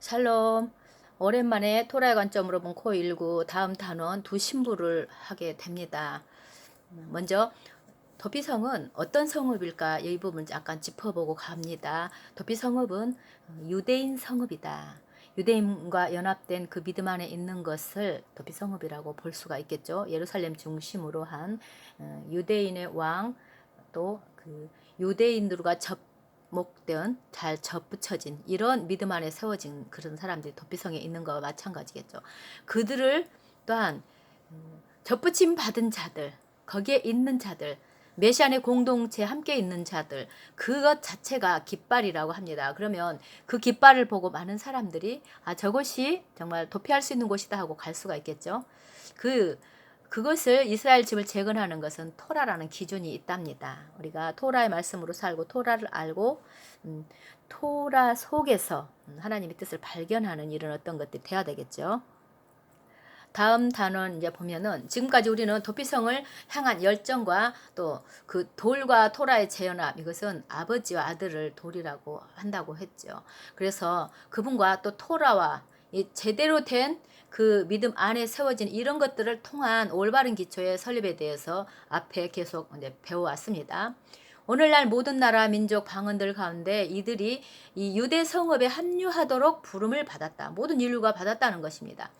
샬롬. 오랜만에 토라의 관점으로 본 코19 다음 단원 두 신부를 하게 됩니다. 먼저 도피성은 어떤 성읍일까? 이 부분 잠깐 짚어보고 갑니다. 도피성읍은 유대인 성읍이다. 유대인과 연합된 그 믿음 안에 있는 것을 도피성읍이라고 볼 수가 있겠죠. 예루살렘 중심으로 한 유대인의 왕, 또 그 유대인들과 접목된 잘 접붙여진 이런 믿음 안에 세워진 그런 사람들이 도피성에 있는 거와 마찬가지겠죠. 그들을 또한 접붙임 받은 자들, 거기에 있는 자들, 메시안의 공동체 함께 있는 자들, 그것 자체가 깃발이라고 합니다. 그러면 그 깃발을 보고 많은 사람들이 저것이 정말 도피할 수 있는 곳이다 하고 갈 수가 있겠죠. 그것을 이스라엘 집을 재건하는 것은 토라라는 기준이 있답니다. 우리가 토라의 말씀으로 살고 토라를 알고 토라 속에서 하나님의 뜻을 발견하는 이런 어떤 것들이 돼야 되겠죠. 다음 단원 이제 보면은 지금까지 우리는 도피성을 향한 열정과 또 그 돌과 토라의 재연합, 이것은 아버지와 아들을 돌이라고 한다고 했죠. 그래서 그분과 또 토라와 이 제대로 된 그 믿음 안에 세워진 이런 것들을 통한 올바른 기초의 설립에 대해서 앞에 계속 이제 배워왔습니다. 오늘날 모든 나라, 민족, 방언들 가운데 이들이 이 유대 성읍에 합류하도록 부름을 받았다. 모든 인류가 받았다는 것입니다.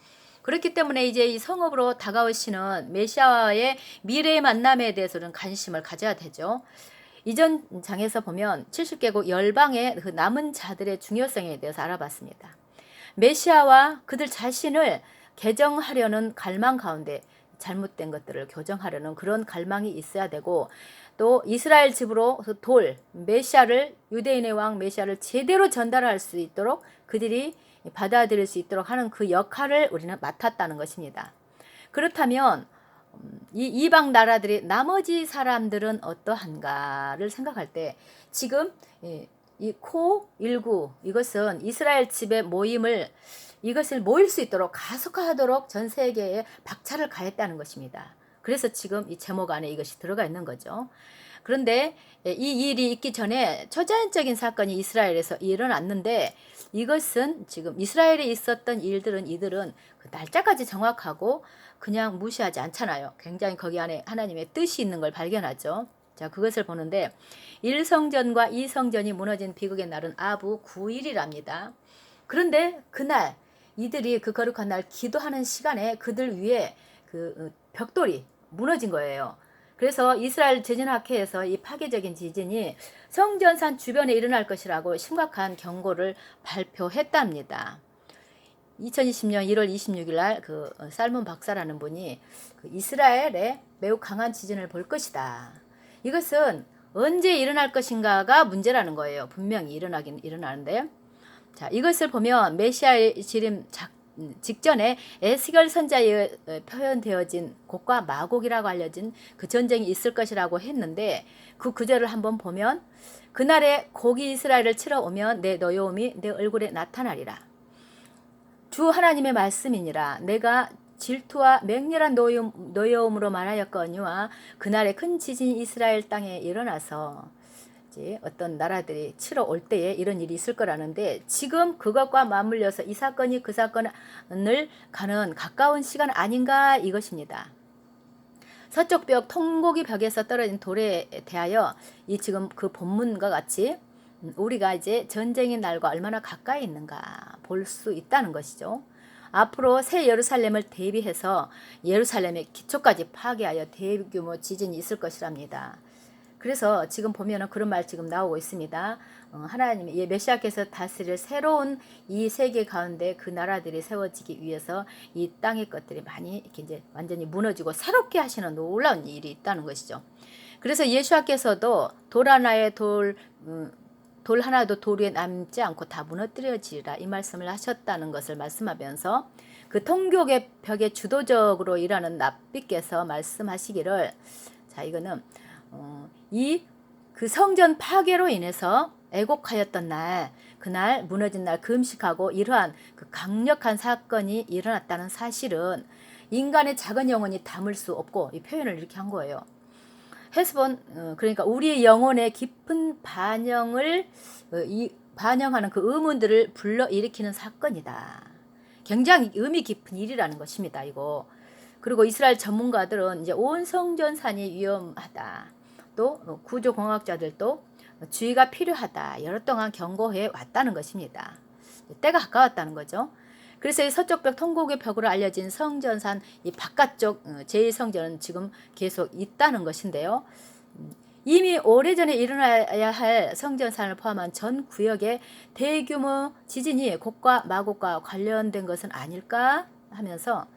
그렇기 때문에 이제 이 성읍으로 다가오시는 메시아와의 미래의 만남에 대해서는 관심을 가져야 되죠. 이전 장에서 보면 70개국 열방의 그 남은 자들의 중요성에 대해서 알아봤습니다. 메시아와 그들 자신을 개정하려는 갈망 가운데 잘못된 것들을 교정하려는 그런 갈망이 있어야 되고, 또 이스라엘 집으로 메시아를, 유대인의 왕 메시아를 제대로 전달할 수 있도록 그들이 받아들일 수 있도록 하는 그 역할을 우리는 맡았다는 것입니다. 그렇다면 이 이방 나라들이 나머지 사람들은 어떠한가를 생각할 때 지금 이 코19 이것은 이스라엘 집의 모임을 이것을 모일 수 있도록 가속화하도록 전 세계에 박차를 가했다는 것입니다. 그래서 지금 이 제목 안에 이것이 들어가 있는 거죠. 그런데 이 일이 있기 전에 초자연적인 사건이 이스라엘에서 일어났는데, 이것은 지금 이스라엘에 있었던 이들은 그 날짜까지 정확하고 그냥 무시하지 않잖아요. 굉장히 거기 안에 하나님의 뜻이 있는 걸 발견하죠. 자, 그것을 보는데 1성전과 2성전이 무너진 비극의 날은 아부 9일이랍니다. 그런데 그날 이들이 그 거룩한 날 기도하는 시간에 그들 위에 그 벽돌이 무너진 거예요. 그래서 이스라엘 재진학회에서 이 파괴적인 지진이 성전산 주변에 일어날 것이라고 심각한 경고를 발표했답니다. 2020년 1월 26일 날 그 살몬 박사라는 분이 그 이스라엘에 매우 강한 지진을 볼 것이다. 이것은 언제 일어날 것인가가 문제라는 거예요. 분명히 일어나긴 일어나는데, 자, 이것을 보면 메시아의 재림 직전에 에스겔 선자에 표현되어진 곡과 마곡이라고 알려진 그 전쟁이 있을 것이라고 했는데, 그 구절을 한번 보면 그날에 곡이 이스라엘을 치러 오면 내 노여움이 내 얼굴에 나타나리라. 주 하나님의 말씀이니라. 내가 질투와 맹렬한 노여움으로 말하였거니와 그날에 큰 지진이 이스라엘 땅에 일어나서 이제 어떤 나라들이 치러 올 때에 이런 일이 있을 거라는데, 지금 그것과 맞물려서 이 사건이 그 사건을 가는 가까운 시간 아닌가 이것입니다. 서쪽 벽 통곡이 벽에서 떨어진 돌에 대하여 이 지금 그 본문과 같이 우리가 이제 전쟁의 날과 얼마나 가까이 있는가 볼 수 있다는 것이죠. 앞으로 새 예루살렘을 대비해서 예루살렘의 기초까지 파괴하여 대규모 지진이 있을 것이랍니다. 그래서 지금 보면은 그런 말 지금 나오고 있습니다. 하나님의 메시아께서 다스릴 새로운 이 세계 가운데 그 나라들이 세워지기 위해서 이 땅의 것들이 많이 이렇게 이제 완전히 무너지고 새롭게 하시는 놀라운 일이 있다는 것이죠. 그래서 예수께서도 돌 하나에 돌 하나도 돌 위에 남지 않고 다 무너뜨려지리라 이 말씀을 하셨다는 것을 말씀하면서, 그 통곡의 벽에 주도적으로 일하는 납비께서 말씀하시기를, 자, 이거는 이 그 성전 파괴로 인해서 애곡하였던 날, 그날 무너진 날 금식하고 이러한 그 강력한 사건이 일어났다는 사실은 인간의 작은 영혼이 담을 수 없고, 이 표현을 이렇게 한 거예요. 헤스본, 그러니까 우리의 영혼의 깊은 반영을 반영하는 그 의문들을 불러일으키는 사건이다. 굉장히 의미 깊은 일이라는 것입니다. 이거. 그리고 이스라엘 전문가들은 이제 온 성전산이 위험하다. 또 구조공학자들도 주의가 필요하다. 여러 동안 경고해 왔다는 것입니다. 때가 가까웠다는 거죠. 그래서 이 서쪽벽 통곡의 벽으로 알려진 성전산 이 바깥쪽 제1성전은 지금 계속 있다는 것인데요. 이미 오래전에 일어나야 할 성전산을 포함한 전 구역의 대규모 지진이 곡과 마곡과 관련된 것은 아닐까 하면서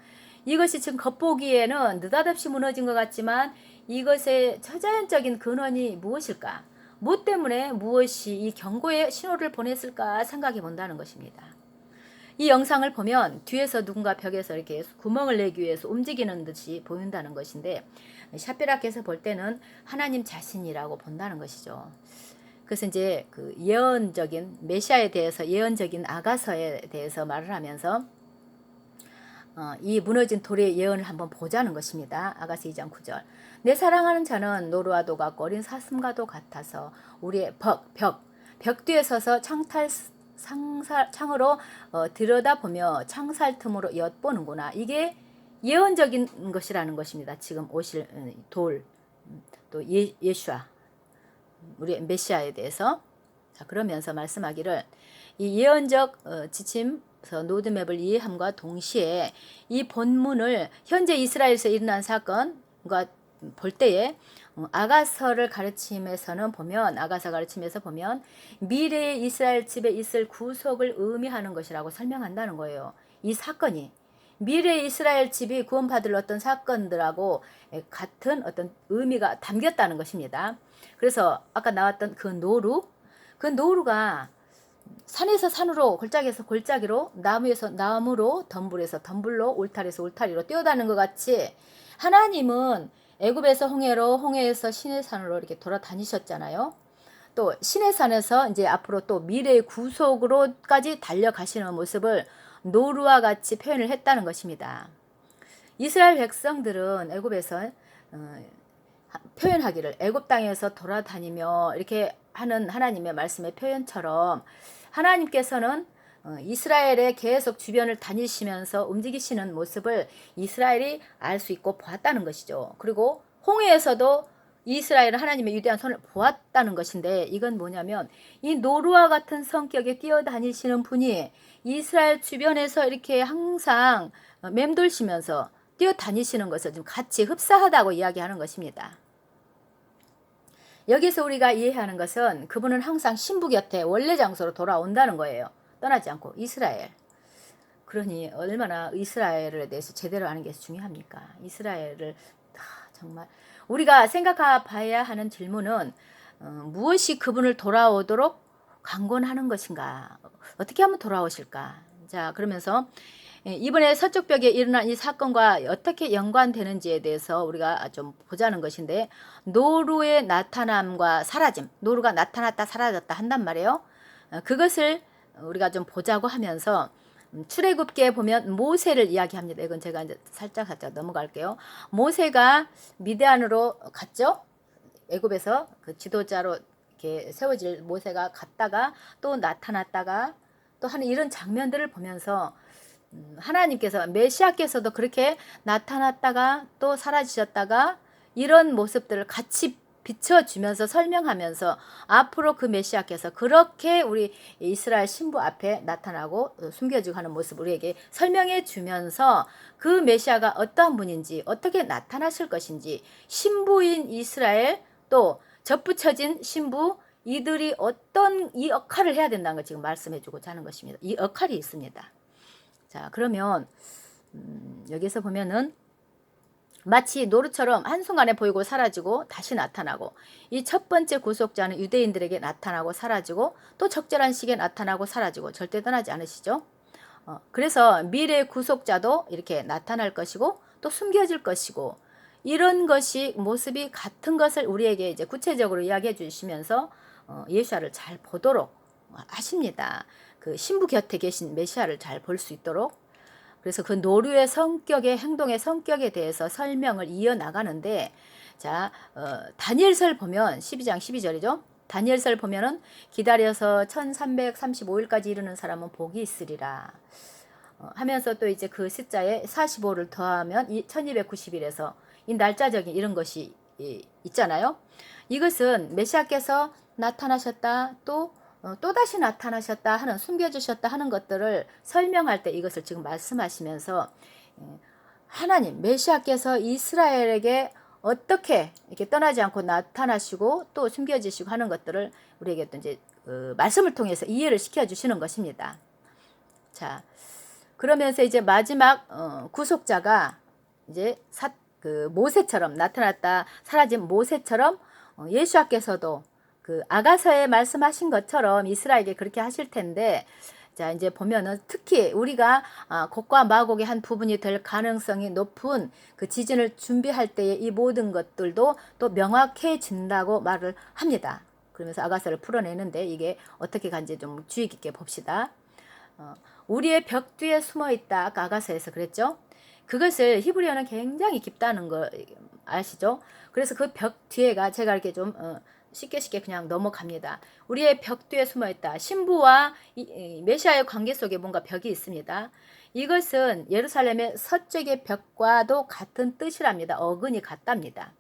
이것이 지금 겉보기에는 느닷없이 무너진 것 같지만 이것의 초자연적인 근원이 무엇일까? 뭐 때문에 무엇이 이 경고의 신호를 보냈을까 생각해 본다는 것입니다. 이 영상을 보면 뒤에서 누군가 벽에서 이렇게 구멍을 내기 위해서 움직이는 듯이 보인다는 것인데 샤피라께서 볼 때는 하나님 자신이라고 본다는 것이죠. 그래서 이제 그 예언적인 메시아에 대해서 예언적인 아가서에 대해서 말을 하면서 이 무너진 돌의 예언을 한번 보자는 것입니다. 아가서 2장 9절. 내 사랑하는 자는 노루와도 같고 어린 사슴과도 같아서 우리의 벽 뒤에 서서 창으로 들여다보며 창살 틈으로 엿보는구나. 이게 예언적인 것이라는 것입니다. 지금 오실 돌, 또 예수아, 우리 메시아에 대해서. 자, 그러면서 말씀하기를 이 예언적 지침 로드맵을 이해함과 동시에 이 본문을 현재 이스라엘에서 일어난 사건과 볼 때에 아가서를 가르침에서는 보면 아가서 가르침에서 보면 미래의 이스라엘 집에 있을 구속을 의미하는 것이라고 설명한다는 거예요. 이 사건이 미래의 이스라엘 집이 구원받을 어떤 사건들하고 같은 어떤 의미가 담겼다는 것입니다. 그래서 아까 나왔던 그 노루가 산에서 산으로, 골짜기에서 골짜기로, 나무에서 나무로, 덤불에서 덤불로, 울타리에서 울타리로 뛰어다니는 것 같이 하나님은 애굽에서 홍해로, 홍해에서 시내산으로 이렇게 돌아다니셨잖아요. 또 시내산에서 이제 앞으로 또 미래의 구속으로까지 달려가시는 모습을 노루와 같이 표현을 했다는 것입니다. 이스라엘 백성들은 애굽에서 표현하기를 애굽 땅에서 돌아다니며 이렇게 하는 하나님의 말씀의 표현처럼 하나님께서는 이스라엘의 계속 주변을 다니시면서 움직이시는 모습을 이스라엘이 알 수 있고 보았다는 것이죠. 그리고 홍해에서도 이스라엘은 하나님의 위대한 손을 보았다는 것인데 이건 뭐냐면 이 노루와 같은 성격에 뛰어다니시는 분이 이스라엘 주변에서 이렇게 항상 맴돌시면서 뛰어다니시는 것을 좀 같이 흡사하다고 이야기하는 것입니다. 여기서 우리가 이해하는 것은 그분은 항상 신부 곁에 원래 장소로 돌아온다는 거예요. 떠나지 않고 이스라엘. 그러니 얼마나 이스라엘에 대해서 제대로 아는 게 중요합니까? 이스라엘을 정말 우리가 생각해 봐야 하는 질문은 무엇이 그분을 돌아오도록 강권하는 것인가? 어떻게 하면 돌아오실까? 자, 그러면서 이번에 서쪽벽에 일어난 이 사건과 어떻게 연관되는지에 대해서 우리가 좀 보자는 것인데 노루의 나타남과 사라짐, 노루가 나타났다 사라졌다 한단 말이에요. 그것을 우리가 좀 보자고 하면서 출애굽기에 보면 모세를 이야기합니다. 이건 제가 이제 살짝 넘어갈게요. 모세가 미디안으로 갔죠. 애굽에서 그 지도자로 이렇게 세워질 모세가 갔다가 또 나타났다가 또 하는 이런 장면들을 보면서 하나님께서 메시아께서도 그렇게 나타났다가 또 사라지셨다가 이런 모습들을 같이 비춰주면서 설명하면서 앞으로 그 메시아께서 그렇게 우리 이스라엘 신부 앞에 나타나고 숨겨지고 하는 모습 우리에게 설명해 주면서 그 메시아가 어떠한 분인지 어떻게 나타나실 것인지 신부인 이스라엘 또 접붙여진 신부 이들이 어떤 이 역할을 해야 된다는 걸 지금 말씀해 주고자 하는 것입니다. 이 역할이 있습니다. 자, 그러면 여기서 보면은 마치 노루처럼 한순간에 보이고 사라지고 다시 나타나고 이 첫 번째 구속자는 유대인들에게 나타나고 사라지고 또 적절한 시기에 나타나고 사라지고 절대 떠나지 않으시죠. 그래서 미래의 구속자도 이렇게 나타날 것이고 또 숨겨질 것이고 이런 것이 모습이 같은 것을 우리에게 이제 구체적으로 이야기해 주시면서 예수아를 잘 보도록 하십니다. 그 신부 곁에 계신 메시아를 잘 볼 수 있도록. 그래서 그 노루의 성격의 행동의 성격에 대해서 설명을 이어나가는데 자 다니엘서를 보면 12장 12절이죠. 다니엘서를 보면은 기다려서 1335일까지 이르는 사람은 복이 있으리라 하면서 또 이제 그 숫자에 45를 더하면 1290일에서 이 날짜적인 이런 것이 있잖아요. 이것은 메시아께서 나타나셨다 또다시 나타나셨다 하는 숨겨주셨다 하는 것들을 설명할 때 이것을 지금 말씀하시면서 하나님 메시아께서 이스라엘에게 어떻게 이렇게 떠나지 않고 나타나시고 또 숨겨지시고 하는 것들을 우리에게 또 이제 말씀을 통해서 이해를 시켜주시는 것입니다. 자, 그러면서 이제 마지막 구속자가 이제 그 모세처럼 나타났다 사라진 모세처럼 예수께서도 그 아가서에 말씀하신 것처럼 이스라엘에게 그렇게 하실 텐데 자 이제 보면은 특히 우리가 곡과 마곡의 한 부분이 될 가능성이 높은 그 지진을 준비할 때에 이 모든 것들도 또 명확해진다고 말을 합니다. 그러면서 아가서를 풀어내는데 이게 어떻게 간지 좀 주의 깊게 봅시다. 우리의 벽 뒤에 숨어 있다. 아까 아가서에서 그랬죠. 그것을 히브리어는 굉장히 깊다는 거 아시죠? 그래서 그 벽 뒤에가 제가 이렇게 좀 쉽게 그냥 넘어갑니다. 우리의 벽 뒤에 숨어 있다. 신부와 메시아의 관계 속에 뭔가 벽이 있습니다. 이것은 예루살렘의 서쪽의 벽과도 같은 뜻이랍니다. 어근이 같답니다.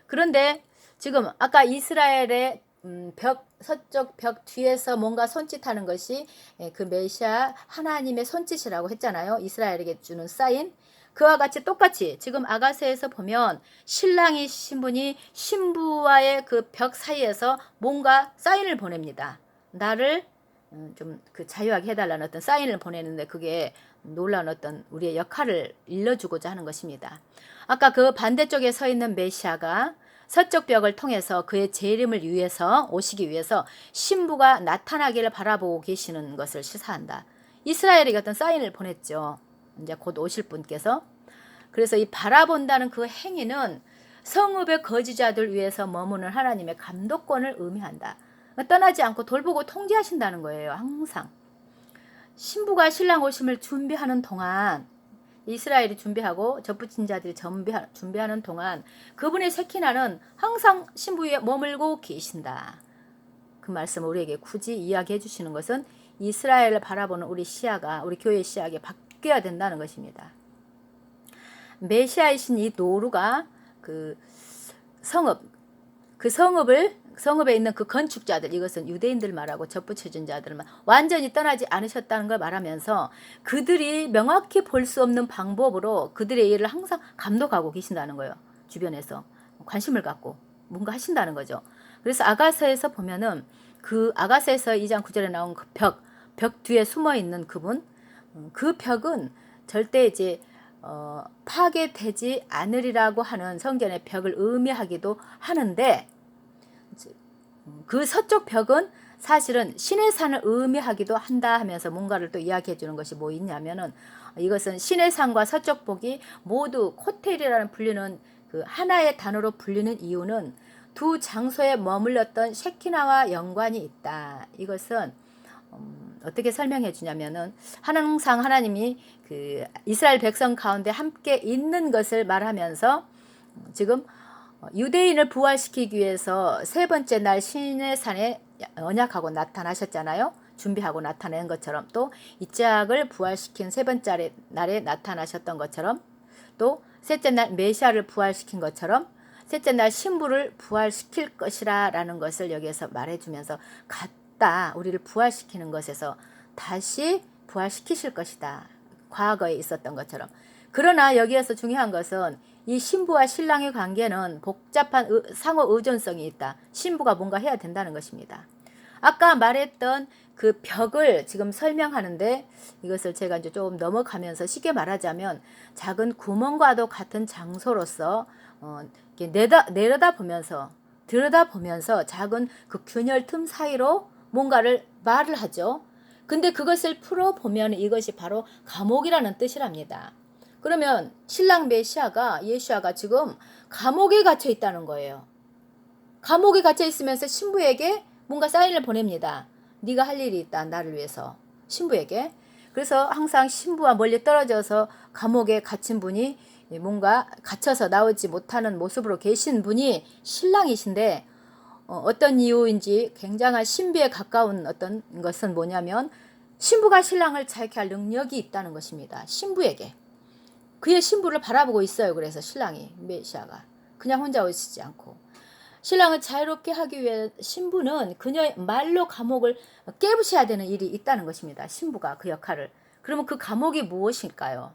그런데 지금 아까 이스라엘의 서쪽 벽 뒤에서 뭔가 손짓하는 것이 그 메시아 하나님의 손짓이라고 했잖아요. 이스라엘에게 주는 사인. 그와 같이 똑같이 지금 아가서에서 보면 신랑이 신분이 신부와의 그 벽 사이에서 뭔가 사인을 보냅니다. 나를 좀 그 자유하게 해달라는 어떤 사인을 보내는데 그게 놀라운 어떤 우리의 역할을 일러주고자 하는 것입니다. 아까 그 반대쪽에 서 있는 메시아가 서쪽 벽을 통해서 그의 재림을 위해서 오시기 위해서 신부가 나타나기를 바라보고 계시는 것을 시사한다. 이스라엘에게 어떤 사인을 보냈죠. 이제 곧 오실 분께서. 그래서 이 바라본다는 그 행위는 성읍의 거주자들 위해서 머무는 하나님의 감독권을 의미한다. 떠나지 않고 돌보고 통제하신다는 거예요. 항상. 신부가 신랑 오심을 준비하는 동안 이스라엘이 준비하고 접붙인 자들이 준비하는 동안 그분의 세키나는 항상 신부 위에 머물고 계신다. 그 말씀을 우리에게 굳이 이야기해 주시는 것은 이스라엘을 바라보는 우리 시야가 우리 교회 시야가 바뀌어야 된다는 것입니다. 메시아이신 이 노루가 그 성읍에 있는 그 건축자들, 이것은 유대인들 말하고 접붙여진 자들만 완전히 떠나지 않으셨다는 걸 말하면서 그들이 명확히 볼 수 없는 방법으로 그들의 일을 항상 감독하고 계신다는 거예요. 주변에서 관심을 갖고 뭔가 하신다는 거죠. 그래서 아가서에서 보면은 그 아가서에서 2장 9절에 나온 그 벽 뒤에 숨어 있는 그분, 그 벽은 절대 이제 파괴되지 않으리라고 하는 성전의 벽을 의미하기도 하는데 그 서쪽 벽은 사실은 신의 산을 의미하기도 한다 하면서 뭔가를 또 이야기해 주는 것이 뭐 있냐면은 이것은 신의 산과 서쪽 벽이 모두 코텔이라는 불리는 그 하나의 단어로 불리는 이유는 두 장소에 머물렀던 셰키나와 연관이 있다. 이것은 어떻게 설명해 주냐면은 항상 하나님이 그 이스라엘 백성 가운데 함께 있는 것을 말하면서 지금 유대인을 부활시키기 위해서 세 번째 날 신의 산에 언약하고 나타나셨잖아요. 준비하고 나타낸 것처럼 또 이삭을 부활시킨 세 번째 날에 나타나셨던 것처럼 또 셋째 날 메시아를 부활시킨 것처럼 셋째 날 신부를 부활시킬 것이라 라는 것을 여기에서 말해주면서 같다. 우리를 부활시키는 것에서 다시 부활시키실 것이다. 과거에 있었던 것처럼. 그러나 여기에서 중요한 것은 이 신부와 신랑의 관계는 복잡한 상호 의존성이 있다. 신부가 뭔가 해야 된다는 것입니다. 아까 말했던 그 벽을 지금 설명하는데 이것을 제가 이제 조금 넘어가면서 쉽게 말하자면 작은 구멍과도 같은 장소로서 내려다보면서 들여다보면서 작은 그 균열 틈 사이로 뭔가를 말을 하죠. 근데 그것을 풀어보면 이것이 바로 감옥이라는 뜻이랍니다. 그러면 신랑 메시아가 예수아가 지금 감옥에 갇혀 있다는 거예요. 감옥에 갇혀 있으면서 신부에게 뭔가 사인을 보냅니다. 네가 할 일이 있다. 나를 위해서. 신부에게. 그래서 항상 신부와 멀리 떨어져서 감옥에 갇힌 분이 뭔가 갇혀서 나오지 못하는 모습으로 계신 분이 신랑이신데 어떤 이유인지 굉장한 신비에 가까운 어떤 것은 뭐냐면 신부가 신랑을 자유케 할 능력이 있다는 것입니다. 신부에게. 그의 신부를 바라보고 있어요. 그래서 신랑이 메시아가 그냥 혼자 오시지 않고 신랑을 자유롭게 하기 위해 신부는 그녀의 말로 감옥을 깨부셔야 되는 일이 있다는 것입니다. 신부가 그 역할을. 그러면 그 감옥이 무엇일까요?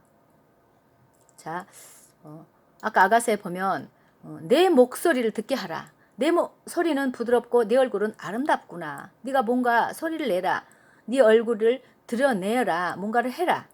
자, 아까 아가서에 보면 내 목소리를 듣게 하라. 내 소리는 부드럽고 네 얼굴은 아름답구나. 네가 뭔가 소리를 내라. 네 얼굴을 드러내라. 뭔가를 해라.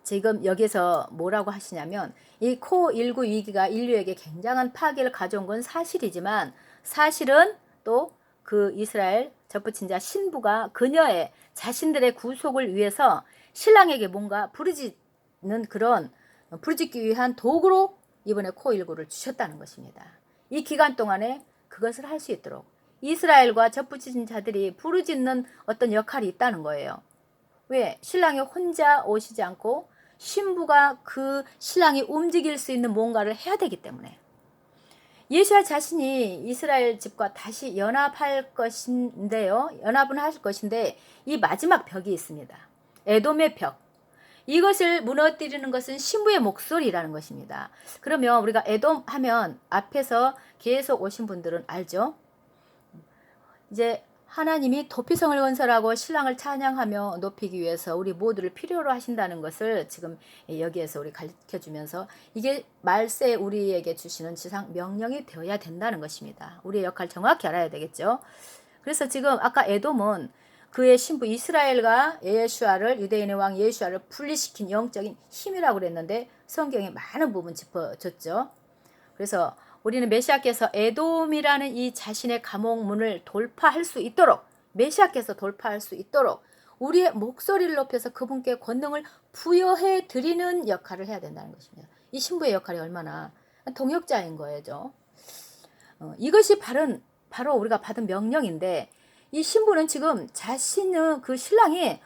지금 여기서 뭐라고 하시냐면 이 코일구 위기가 인류에게 굉장한 파괴를 가져온 건 사실이지만 사실은 또 그 이스라엘 접붙인 자 신부가 그녀의 자신들의 구속을 위해서 신랑에게 뭔가 부르짖는 그런 부르짖기 위한 도구로 이번에 코일구를 주셨다는 것입니다. 이 기간 동안에 그것을 할 수 있도록 이스라엘과 접붙인 자들이 부르짖는 어떤 역할이 있다는 거예요. 왜? 신랑이 혼자 오시지 않고 신부가 그 신랑이 움직일 수 있는 뭔가를 해야 되기 때문에 예수야 자신이 이스라엘 집과 다시 연합할 것인데요. 연합은 하실 것인데 이 마지막 벽이 있습니다. 에돔의 벽. 이것을 무너뜨리는 것은 신부의 목소리라는 것입니다. 그러면 우리가 에돔 하면 앞에서 계속 오신 분들은 알죠? 이제 하나님이 도피성을 건설하고 신랑을 찬양하며 높이기 위해서 우리 모두를 필요로 하신다는 것을 지금 여기에서 우리 가르쳐주면서 이게 말세 우리에게 주시는 지상 명령이 되어야 된다는 것입니다. 우리의 역할 정확히 알아야 되겠죠. 그래서 지금 아까 에돔은 그의 신부 이스라엘과 예수아를 유대인의 왕 예수아를 분리시킨 영적인 힘이라고 그랬는데 성경에 많은 부분 짚어줬죠. 그래서 우리는 메시아께서 에돔이라는 이 자신의 감옥문을 돌파할 수 있도록 메시아께서 돌파할 수 있도록 우리의 목소리를 높여서 그분께 권능을 부여해 드리는 역할을 해야 된다는 것입니다. 이 신부의 역할이 얼마나 동역자인 거죠. 이것이 바로 우리가 받은 명령인데 이 신부는 지금 자신의 그 신랑이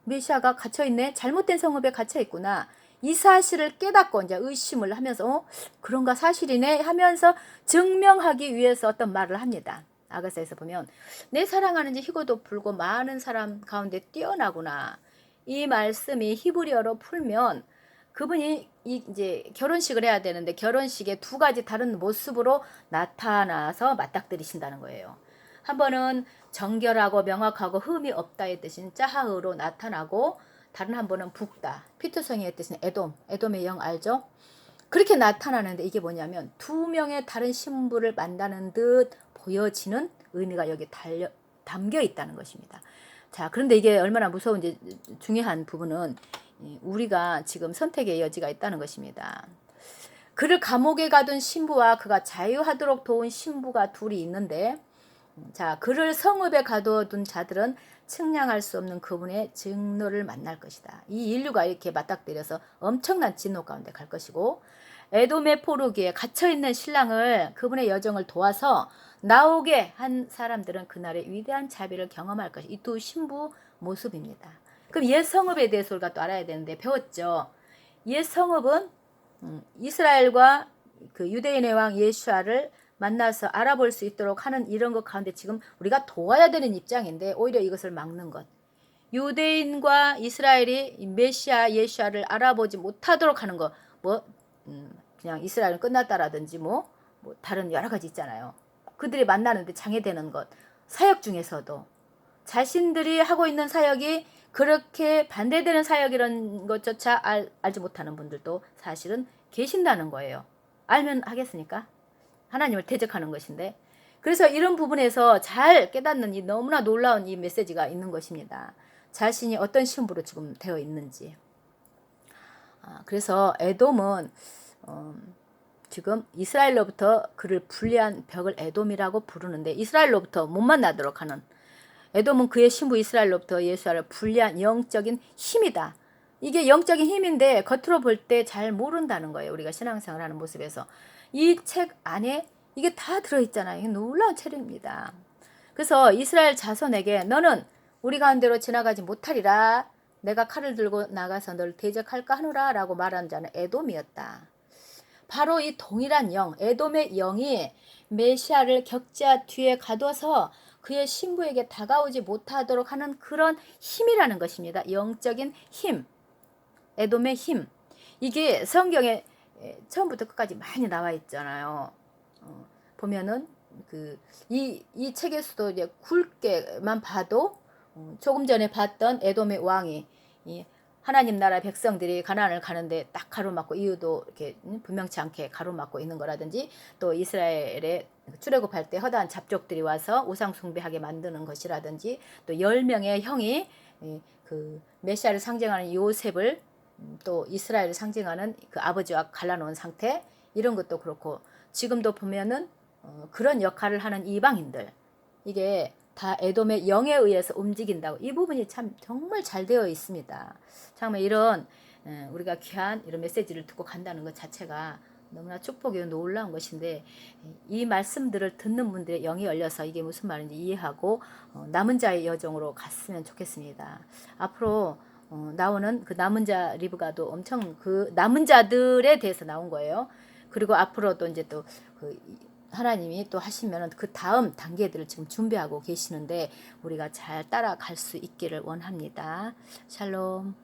메시아가 갇혀있네 잘못된 성읍에 갇혀있구나 이 사실을 깨닫고 이제 의심을 하면서 그런가 사실이네 하면서 증명하기 위해서 어떤 말을 합니다. 아가서에서 보면 내 사랑하는 지 희고도 불고 많은 사람 가운데 뛰어나구나. 이 말씀이 히브리어로 풀면 그분이 이제 결혼식을 해야 되는데 결혼식에 두 가지 다른 모습으로 나타나서 맞닥뜨리신다는 거예요. 한 번은 정결하고 명확하고 흠이 없다의 뜻인 짜하으로 나타나고 다른 한 번은 북다. 피투성이의 뜻은 에돔의 영 알죠? 그렇게 나타나는데 이게 뭐냐면 두 명의 다른 신부를 만나는 듯 보여지는 의미가 여기 담겨 있다는 것입니다. 자, 그런데 이게 얼마나 무서운지 중요한 부분은 우리가 지금 선택의 여지가 있다는 것입니다. 그를 감옥에 가둔 신부와 그가 자유하도록 도운 신부가 둘이 있는데 자, 그를 성읍에 가둬둔 자들은 측량할 수 없는 그분의 증노를 만날 것이다. 이 인류가 이렇게 맞닥뜨려서 엄청난 진노 가운데 갈 것이고 에돔의 포로기에 갇혀있는 신랑을 그분의 여정을 도와서 나오게 한 사람들은 그날의 위대한 자비를 경험할 것이 이 두 신부 모습입니다. 그럼 옛 성읍에 대해서 우리가 또 알아야 되는데 배웠죠. 옛 성읍은 이스라엘과 그 유대인의 왕 예수아를 만나서 알아볼 수 있도록 하는 이런 것 가운데 지금 우리가 도와야 되는 입장인데 오히려 이것을 막는 것. 유대인과 이스라엘이 메시아 예수아를 알아보지 못하도록 하는 것. 그냥 이스라엘은 끝났다라든지 뭐 다른 여러 가지 있잖아요. 그들이 만나는데 장애되는 것. 사역 중에서도 자신들이 하고 있는 사역이 그렇게 반대되는 사역이라는 것조차 알지 못하는 분들도 사실은 계신다는 거예요. 알면 하겠습니까? 하나님을 대적하는 것인데 그래서 이런 부분에서 잘 깨닫는 이 너무나 놀라운 이 메시지가 있는 것입니다. 자신이 어떤 신부로 지금 되어 있는지. 그래서 에돔은 지금 이스라엘로부터 그를 분리한 벽을 에돔이라고 부르는데 이스라엘로부터 못 만나도록 하는 에돔은 그의 신부 이스라엘로부터 예수아를 분리한 영적인 힘이다. 이게 영적인 힘인데 겉으로 볼 때 잘 모른다는 거예요. 우리가 신앙생활 하는 모습에서. 이 책 안에 이게 다 들어있잖아요. 이게 놀라운 책입니다. 그래서 이스라엘 자손에게 너는 우리 가운데로 지나가지 못하리라. 내가 칼을 들고 나가서 널 대적할까 하노라 라고 말한 자는 에돔이었다. 바로 이 동일한 영, 에돔의 영이 메시아를 격자 뒤에 가둬서 그의 신부에게 다가오지 못하도록 하는 그런 힘이라는 것입니다. 영적인 힘, 에돔의 힘. 이게 성경에 처음부터 끝까지 많이 나와 있잖아요. 보면은 이 책에서도 이제 굵게만 봐도 조금 전에 봤던 에돔의 왕이 이 하나님 나라 백성들이 가나안을 가는데 딱 가로막고 이유도 이렇게 분명치 않게 가로막고 있는 거라든지, 또 이스라엘에 출애굽할 때 허다한 잡족들이 와서 우상 숭배하게 만드는 것이라든지, 또 10명의 형이 그 메시아를 상징하는 요셉을 또 이스라엘을 상징하는 그 아버지와 갈라놓은 상태, 이런 것도 그렇고, 지금도 보면은 그런 역할을 하는 이방인들, 이게 다 에돔의 영에 의해서 움직인다고, 이 부분이 참 정말 잘 되어 있습니다. 정말 이런 우리가 귀한 이런 메시지를 듣고 간다는 것 자체가 너무나 축복이고 놀라운 것인데, 이 말씀들을 듣는 분들의 영이 열려서 이게 무슨 말인지 이해하고 남은 자의 여정으로 갔으면 좋겠습니다. 앞으로 나오는 그 남은 자 리브가도 엄청 그 남은 자들에 대해서 나온 거예요. 그리고 앞으로도 이제 또 하나님이 또 하시면 그 다음 단계들을 지금 준비하고 계시는데 우리가 잘 따라갈 수 있기를 원합니다. 샬롬.